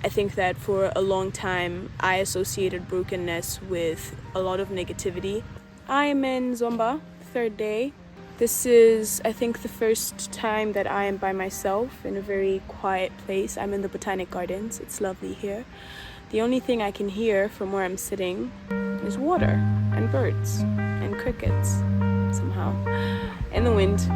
I think that for a long time, I associated brokenness with a lot of negativity. I am in Zomba, third day. This is, I think, the first time that I am by myself in a very quiet place. I'm in the Botanic Gardens. It's lovely here. The only thing I can hear from where I'm sitting is water and birds and crickets, somehow, and the wind.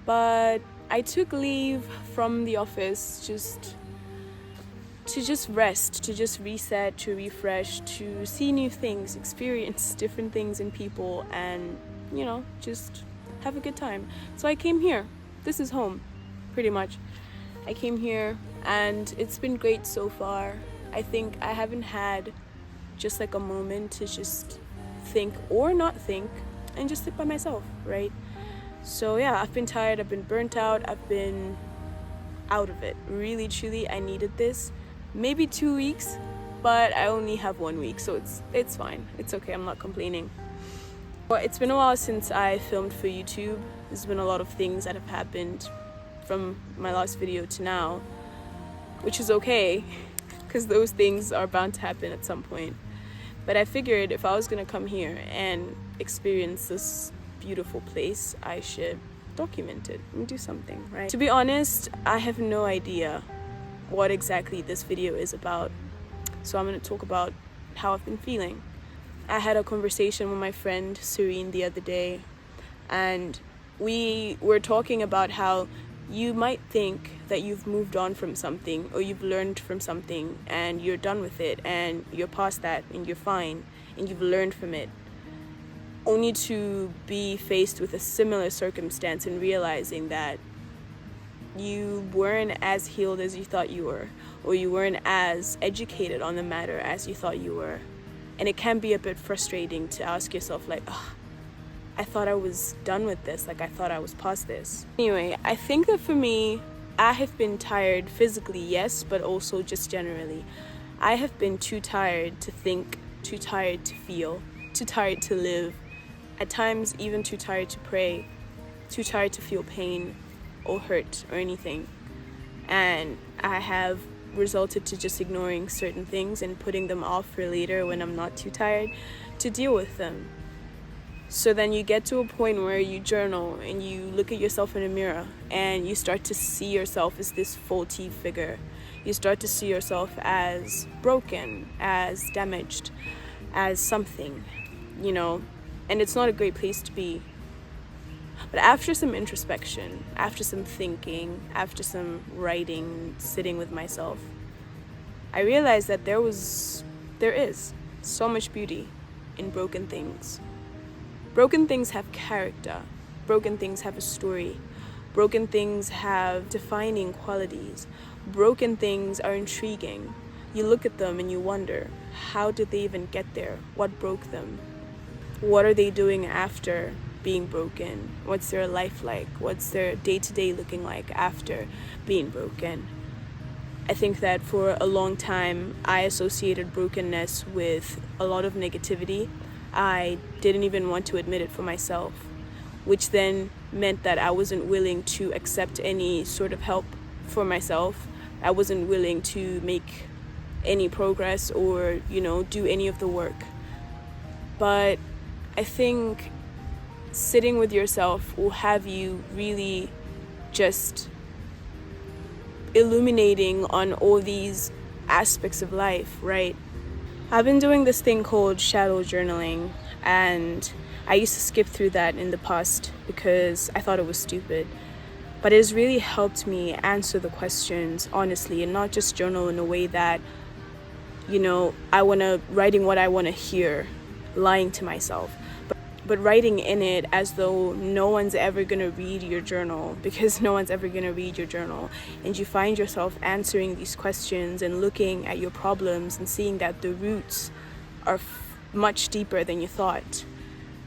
But I took leave from the office to just rest, to just reset, to refresh, to see new things, experience different things in people, and, just have a good time. So I came here. This is home, pretty much. I came here and it's been great so far. I think I haven't had just like a moment to just think or not think and just sit by myself, right? So yeah, I've been tired, I've been burnt out, I've been out of it. Really, truly, I needed this. Maybe 2 weeks, but I only have 1 week, so it's fine. It's okay, I'm not complaining. Well, it's been a while since I filmed for YouTube. There's been a lot of things that have happened from my last video to now, which is okay, because those things are bound to happen at some point. But I figured if I was gonna come here and experience this beautiful place, I should document it and do something, right? To be honest, I have no idea what exactly this video is about, so I'm going to talk about how I've been feeling. I had a conversation with my friend Serene the other day, and we were talking about how you might think that you've moved on from something or you've learned from something and you're done with it and you're past that and you're fine and you've learned from it, only to be faced with a similar circumstance and realizing that you weren't as healed as you thought you were, or you weren't as educated on the matter as you thought you were. And it can be a bit frustrating to ask yourself, like, oh, I thought I was done with this, like I thought I was past this. Anyway, I think that for me, I have been tired physically, yes, but also just generally. I have been too tired to think, too tired to feel, too tired to live, at times even too tired to pray, too tired to feel pain or hurt or anything. And I have resulted to just ignoring certain things and putting them off for later when I'm not too tired to deal with them. So then you get to a point where you journal and you look at yourself in a mirror and you start to see yourself as this faulty figure. You start to see yourself as broken, as damaged, as something, and it's not a great place to be. But after some introspection, after some thinking, after some writing, sitting with myself, I realized that there is so much beauty in broken things. Broken things have character. Broken things have a story. Broken things have defining qualities. Broken things are intriguing. You look at them and you wonder, how did they even get there? What broke them? What are they doing after being broken? What's their life like? What's their day-to-day looking like after being broken? I think that for a long time, I associated brokenness with a lot of negativity. I didn't even want to admit it for myself, which then meant that I wasn't willing to accept any sort of help for myself. I wasn't willing to make any progress or, do any of the work. But I think sitting with yourself will have you really just illuminating on all these aspects of life, right? I've been doing this thing called shadow journaling, and I used to skip through that in the past because I thought it was stupid. But it has really helped me answer the questions honestly, and not just journal in a way that, writing what I want to hear, lying to myself. But writing in it as though no one's ever going to read your journal, because no one's ever going to read your journal. And you find yourself answering these questions and looking at your problems and seeing that the roots are much deeper than you thought,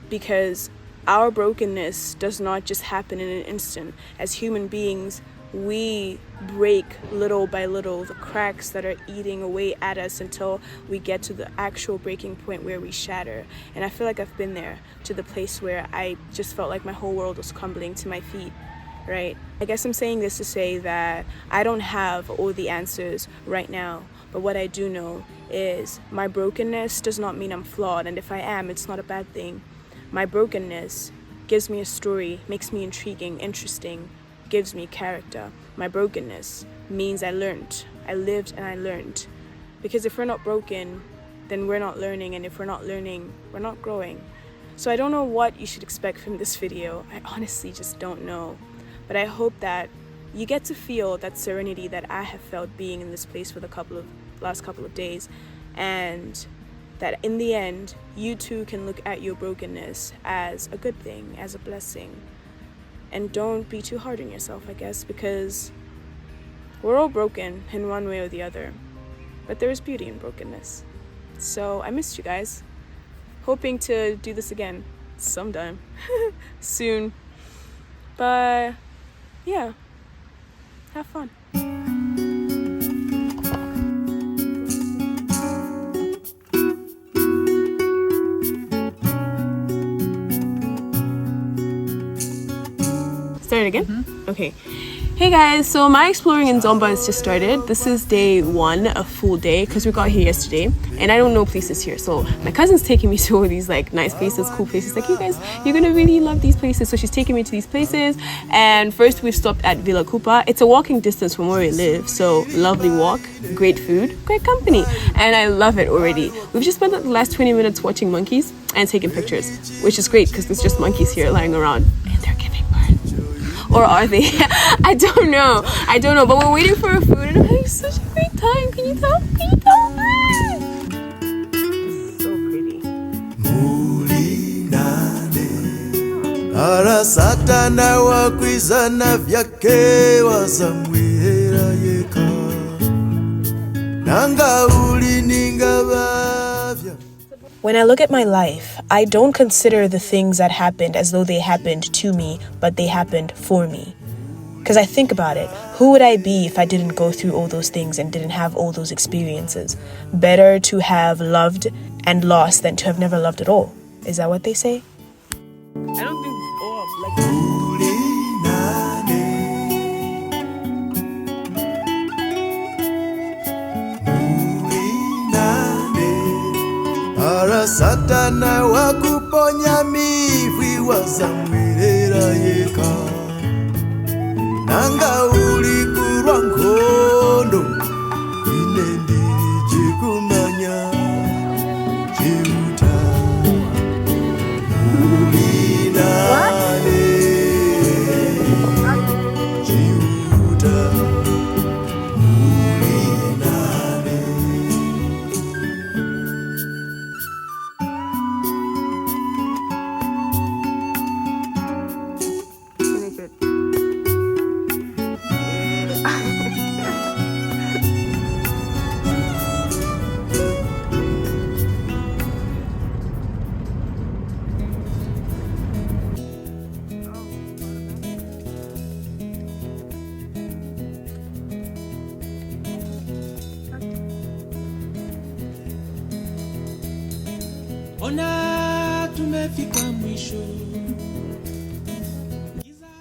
because our brokenness does not just happen in an instant. As human beings, we break little by little the cracks that are eating away at us until we get to the actual breaking point where we shatter. And I feel like I've been there, to the place where I just felt like my whole world was crumbling to my feet, right? I guess I'm saying this to say that I don't have all the answers right now, but what I do know is my brokenness does not mean I'm flawed, and if I am, it's not a bad thing. My brokenness gives me a story, makes me intriguing, interesting, gives me character. My brokenness means I lived and I learned. Because if we're not broken, then we're not learning, and if we're not learning, we're not growing. So I don't know what you should expect from this video. I honestly just don't know. But I hope that you get to feel that serenity that I have felt being in this place for the last couple of days, and that in the end, you too can look at your brokenness as a good thing, as a blessing. And don't be too hard on yourself, I guess, because we're all broken in one way or the other. But there is beauty in brokenness. So I missed you guys. Hoping to do this again sometime soon. But yeah, have fun. Start it again? Mm-hmm. Okay. Hey guys, so my exploring in Zomba has just started. This is day 1, a full day, because we got here yesterday, and I don't know places here. So my cousin's taking me to all these like nice places, cool places. Like, you guys, you're gonna really love these places. So she's taking me to these places, and first we've stopped at Villa Kupa. It's a walking distance from where we live, so lovely walk, great food, great company, and I love it already. We've just spent the last 20 minutes watching monkeys and taking pictures, which is great because there's just monkeys here lying around, and they're giving birth. Or are they? I don't know. But we're waiting for our food, and I'm having such a great time. Can you tell? This is so pretty. Ara satana wakwizana vyake wazamwira yeka nanga ulininga bavya. When I look at my life, I don't consider the things that happened as though they happened to me, but they happened for me. Because I think about it, who would I be if I didn't go through all those things and didn't have all those experiences? Better to have loved and lost than to have never loved at all. Is that what they say? I don't think like that. Satana wakuponya mivi wazamwirera yeka nanga uli kurwa nkondo ine ndiri chikumanya chiuta ulinane chiuta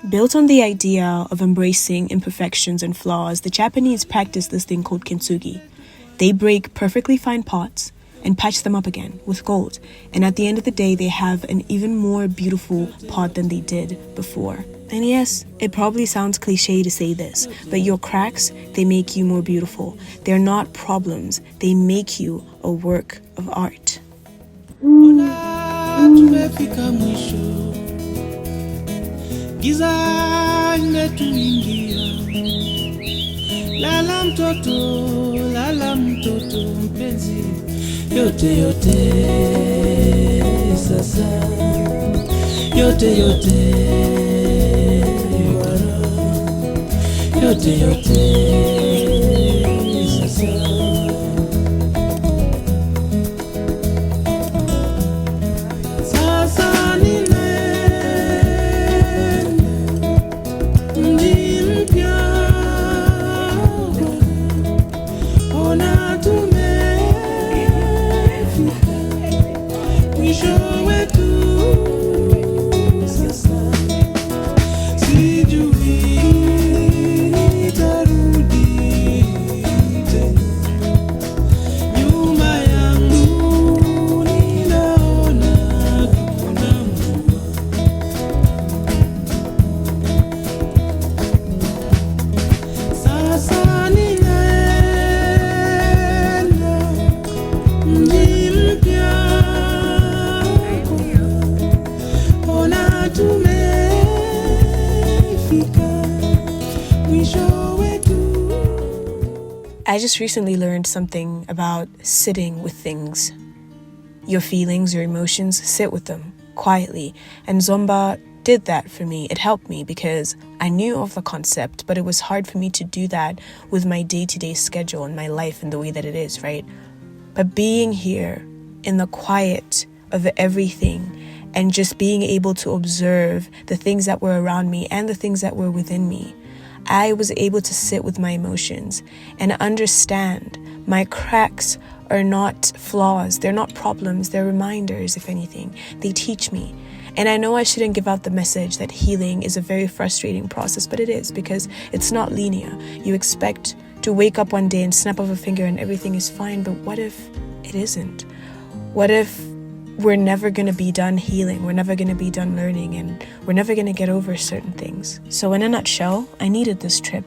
Built on the idea of embracing imperfections and flaws, the Japanese practice this thing called kintsugi. They break perfectly fine pots and patch them up again with gold. And at the end of the day, they have an even more beautiful pot than they did before. And yes, it probably sounds cliche to say this, but your cracks, they make you more beautiful. They're not problems. They make you a work of art. Giza imetuingia, lala mtoto mpenzi, yote sasa, yote sasa. mwisho wetu sasa. Sijui nitarudi tena. Nyuma yangu ninaona kuna mvua. Sasa ninaenda mji mpya. Ona tumefika mwisho wetu. I just recently learned something about sitting with things. Your feelings, your emotions, sit with them quietly. And Zomba did that for me. It helped me because I knew of the concept, but it was hard for me to do that with my day-to-day schedule and my life and the way that it is, right? But being here in the quiet of everything and just being able to observe the things that were around me and the things that were within me, I was able to sit with my emotions and understand my cracks are not flaws. They're not problems. They're reminders, if anything. They teach me. And I know I shouldn't give out the message that healing is a very frustrating process, but it is, because it's not linear. You expect to wake up one day and snap of a finger and everything is fine, but what if it isn't? What if we're never going to be done healing? We're never going to be done learning, and we're never going to get over certain things. So in a nutshell, I needed this trip.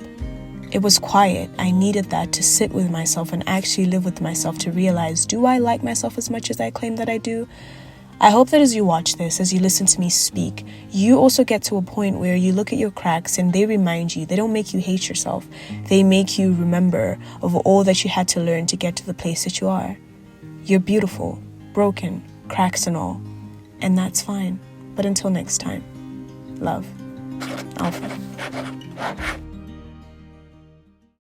It was quiet. I needed that to sit with myself and actually live with myself, to realize, do I like myself as much as I claim that I do? I hope that as you watch this, as you listen to me speak, you also get to a point where you look at your cracks and they remind you. They don't make you hate yourself. They make you remember of all that you had to learn to get to the place that you are. You're beautiful, broken, cracks and all. And that's fine. But until next time, love. Alpha.